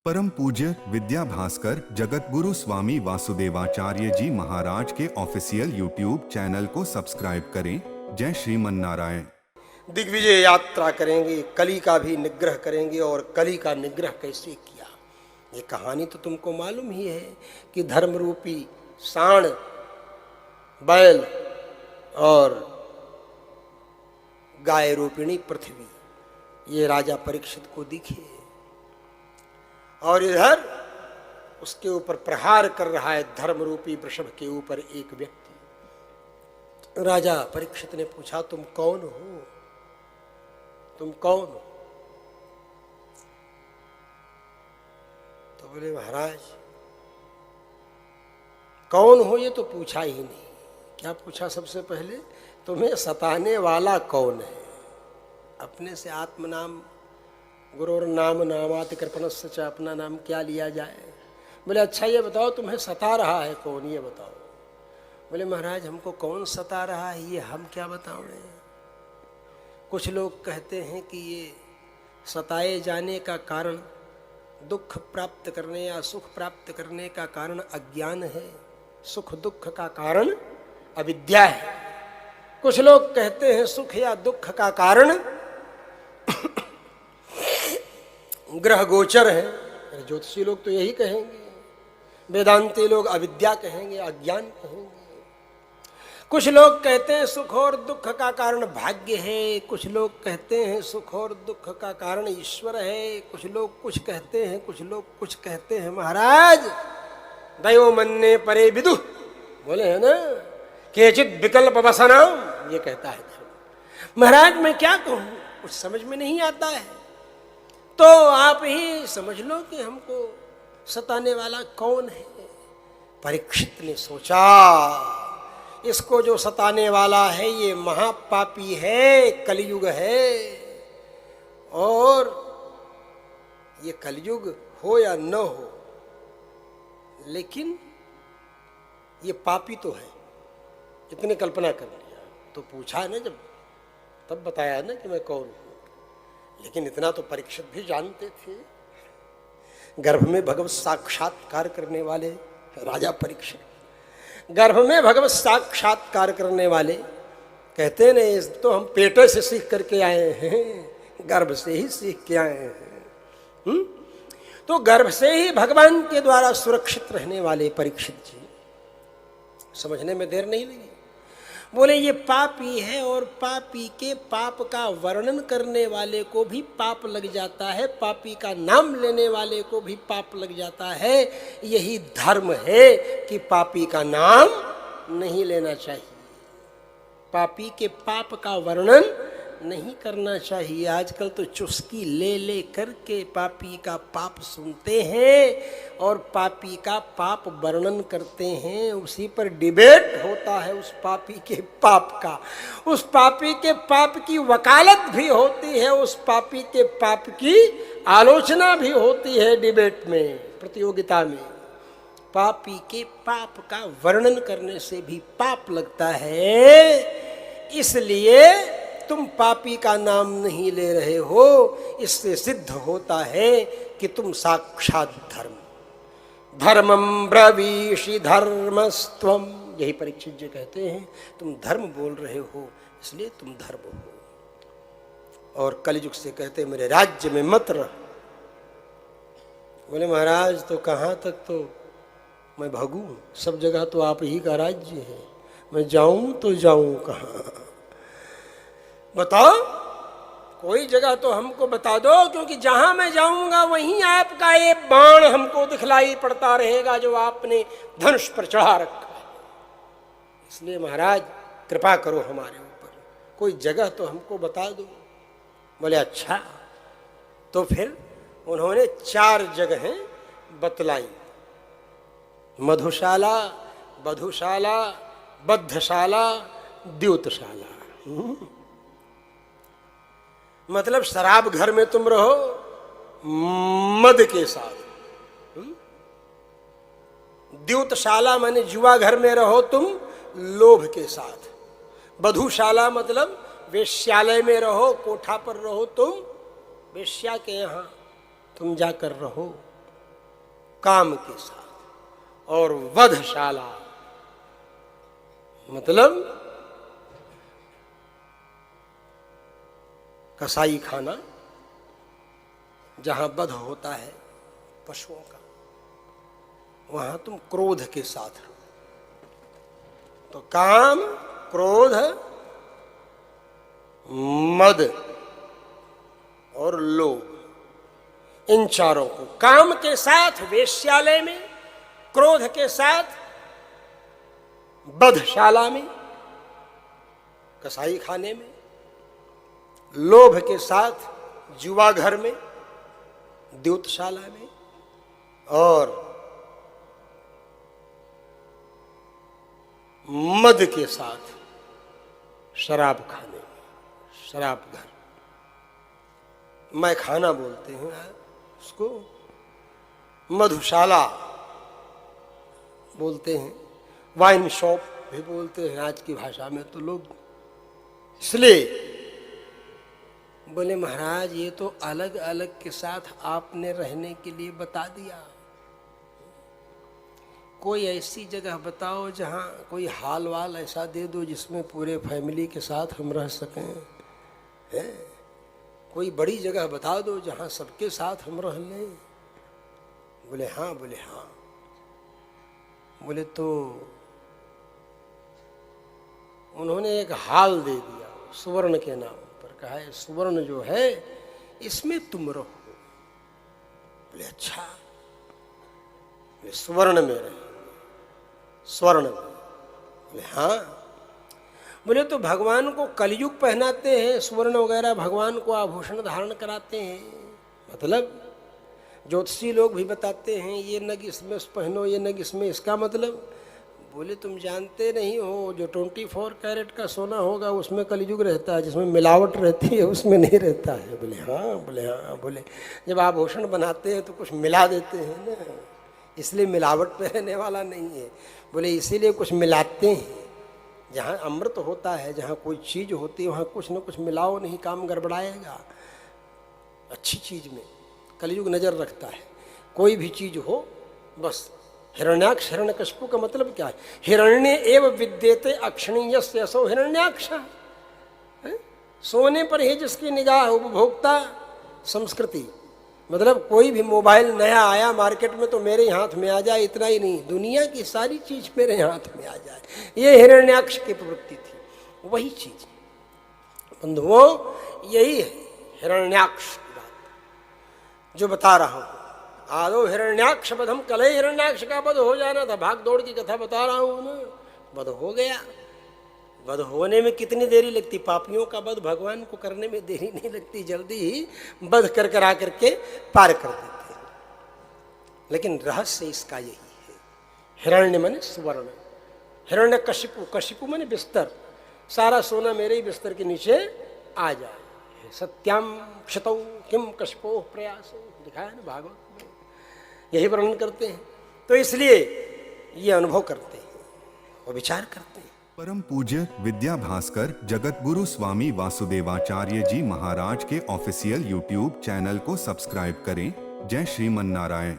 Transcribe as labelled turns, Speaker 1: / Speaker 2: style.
Speaker 1: परम पूज्य विद्या भास्कर जगत गुरु स्वामी वासुदेवाचार्य जी महाराज के ऑफिशियल यूट्यूब चैनल को सब्सक्राइब करें। जय श्रीमन नारायण।
Speaker 2: दिग्विजय यात्रा करेंगे, कली का भी निग्रह करेंगे। और कली का निग्रह कैसे किया, ये कहानी तो तुमको मालूम ही है कि धर्म रूपी सांड, बैल और गाय रूपिणी पृथ्वी ये राजा परीक्षित को दिखे, और इधर उसके ऊपर प्रहार कर रहा है धर्म रूपी वृषभ के ऊपर एक व्यक्ति। राजा परीक्षित ने पूछा, तुम कौन हो? तुम कौन हो? तो बोले, महाराज कौन हो ये तो पूछा ही नहीं। क्या पूछा? सबसे पहले तुम्हें सताने वाला कौन है? अपने से आत्मनाम गुरुर नाम नामाति कृपणस्य च, अपना नाम क्या लिया जाए। बोले, अच्छा ये बताओ तुम्हें सता रहा है कौन, ये बताओ। बोले, महाराज हमको कौन सता रहा है ये हम क्या बताएं। कुछ लोग कहते हैं कि ये सताए जाने का कारण दुख प्राप्त करने या सुख प्राप्त करने का कारण अज्ञान है, सुख दुख का कारण अविद्या है। कुछ लोग कहते हैं सुख या दुख का कारण ग्रह गोचर है। ज्योतिषी लोग तो यही कहेंगे, वेदांती लोग अविद्या कहेंगे, अज्ञान कहेंगे। कुछ लोग कहते हैं सुख और दुख का कारण भाग्य है, कुछ लोग कहते हैं सुख और दुख का कारण ईश्वर है, कुछ लोग कुछ कहते हैं, कुछ लोग कुछ कहते हैं। महाराज दैव मन्ने परे विदु बोले है ना, केचित विकल्प वसनाम, ये कहता है धर्म। महाराज मैं क्या कहूं, कुछ समझ में नहीं आता है, तो आप ही समझ लो कि हमको सताने वाला कौन है। परीक्षित ने सोचा, इसको जो सताने वाला है ये महापापी है, कलयुग है, और ये कलयुग हो या न हो लेकिन ये पापी तो है, इतने कल्पना कर लिया। तो पूछा ना जब, तब बताया ना कि मैं कौन हूं। लेकिन इतना तो परीक्षित भी जानते थे, गर्भ में भगवत साक्षात्कार करने वाले राजा परीक्षित, गर्भ में भगवत साक्षात्कार करने वाले कहते नहीं, तो हम पेटे से सीख करके आए हैं, गर्भ से ही सीख के आए हैं। तो गर्भ से ही भगवान के द्वारा सुरक्षित रहने वाले परीक्षित जी, समझने में देर नहीं लगी। बोले, ये पापी है और पापी के पाप का वर्णन करने वाले को भी पाप लग जाता है, पापी का नाम लेने वाले को भी पाप लग जाता है। यही धर्म है कि पापी का नाम नहीं लेना चाहिए, पापी के पाप का वर्णन नहीं करना चाहिए। आजकल तो चुस्की ले ले करके पापी का पाप सुनते हैं और पापी का पाप वर्णन करते हैं, उसी पर डिबेट होता है उस पापी के पाप का, उस पापी के पाप की वकालत भी होती है, उस पापी के पाप की आलोचना भी होती है डिबेट में, प्रतियोगिता में। पापी के पाप का वर्णन करने से भी पाप लगता है, इसलिए तुम पापी का नाम नहीं ले रहे हो। इससे सिद्ध होता है कि तुम साक्षात धर्मम ब्रवीषि धर्मस्त्वम, यही परीक्षित जी कहते हैं, तुम धर्म बोल रहे हो इसलिए तुम धर्म हो। और कलयुग से कहते हैं मेरे राज्य में मत रह। बोले, महाराज तो कहाँ तक तो मैं भागूं, सब जगह तो आप ही का राज्य है, मैं जाऊं तो जाऊं कहाँ? बताओ, कोई जगह तो हमको बता दो, क्योंकि जहां मैं जाऊंगा वहीं आपका ये बाण हमको दिखलाई पड़ता रहेगा जो आपने धनुष पर चढ़ा रखा है। इसलिए महाराज कृपा करो हमारे ऊपर, कोई जगह तो हमको बता दो। बोले, अच्छा। तो फिर उन्होंने 4 जगहें बतलाई, मधुशाला, बधुशाला, बद्धशाला, द्यूतशाला। मतलब शराब घर में तुम रहो मद के साथ, द्यूतशाला माने जुआ घर में रहो तुम लोभ के साथ, बधुशाला मतलब वेश्यालय में रहो, कोठा पर रहो तुम, वेश्या के यहाँ तुम जाकर रहो, काम के साथ। और वधशाला मतलब कसाई खाना, जहां वध होता है पशुओं का, वहां तुम क्रोध के साथ रहो। तो काम, क्रोध, मद और लोभ, इन चारों को काम के साथ वेश्यालय में, क्रोध के साथ वधशाला में, कसाई खाने में, लोभ के साथ जुआ घर में, द्यूतशाला में, और मद के साथ शराब खाने में, शराब घर, मैं खाना बोलते हैं उसको, मधुशाला बोलते हैं, वाइन शॉप भी बोलते हैं आज की भाषा में तो लोग। इसलिए बोले महाराज ये तो अलग अलग के साथ आपने रहने के लिए बता दिया, कोई ऐसी जगह बताओ जहाँ कोई हाल वाल ऐसा दे दो जिसमें पूरे फैमिली के साथ हम रह सकें, है? कोई बड़ी जगह बता दो जहाँ सबके साथ हम रह लें। बोले हाँ, बोले हाँ। बोले तो उन्होंने एक हाल दे दिया सुवर्ण के नाम पर, कहा है सुवर्ण जो है इसमें तुम रहो। बोले अच्छा, बोले सुवर्ण में रहे, स्वर्ण में। बोले हाँ। बोले तो भगवान को कलयुग पहनाते हैं सुवर्ण वगैरह, भगवान को आभूषण धारण कराते हैं, मतलब ज्योतिषी लोग भी बताते हैं ये नग इसमें पहनो, ये नग इसमें, इसका मतलब। बोले तुम जानते नहीं हो, जो 24 कैरेट का सोना होगा उसमें कलयुग रहता है, जिसमें मिलावट रहती है उसमें नहीं रहता है। बोले हाँ, बोले हाँ। बोले जब आभूषण बनाते हैं तो कुछ मिला देते हैं ना, इसलिए मिलावट पे रहने वाला नहीं है। बोले इसीलिए कुछ मिलाते हैं, जहाँ अमृत होता है, जहाँ कोई चीज़ होती है वहाँ कुछ न कुछ मिलाओ, नहीं काम गड़बड़ाएगा। अच्छी चीज़ में कलयुग नज़र रखता है, कोई भी चीज़ हो। बस हिरण्याक्ष, हिरण्यकशिपु का मतलब क्या है? हिरण्य एव विद्यते अक्षणीयस्य असो हिरण्याक्ष। सोने पर ही जिसकी निगाह, उपभोक्ता संस्कृति, मतलब कोई भी मोबाइल नया आया मार्केट में तो मेरे हाथ में आ जाए, इतना ही नहीं, दुनिया की सारी चीज मेरे हाथ में आ जाए, ये हिरण्याक्ष की प्रवृत्ति थी। वही चीज बंधुओं, यही है हिरण्याक्ष की बात जो बता रहा हूं। आदो हिरण्याक्ष बधम, कल ही हिरण्याक्ष का वध हो जाना था, भाग दौड़ की कथा बता रहा हूं ना, वध हो गया। वध होने में कितनी देरी लगती? पापियों का वध भगवान को करने में देरी नहीं लगती, जल्दी ही वध कर कर आकर के पार कर देते हैं। लेकिन रहस्य इसका यही है। हिरण्य माने सुवर्ण, हिरण्य कशिपु, कशिपु माने बिस्तर, सारा सोना मेरे ही बिस्तर के नीचे आ जाए। सत्याम क्षतौ किम कशिपो प्रयासो, दिखा है ना भागवत में, यही वर्णन करते हैं। तो इसलिए ये अनुभव करते हैं और विचार करते हैं।
Speaker 1: परम पूज्य विद्या भास्कर जगतगुरु स्वामी वासुदेवाचार्य जी महाराज के ऑफिशियल यूट्यूब चैनल को सब्सक्राइब करें। जय श्रीमन नारायण।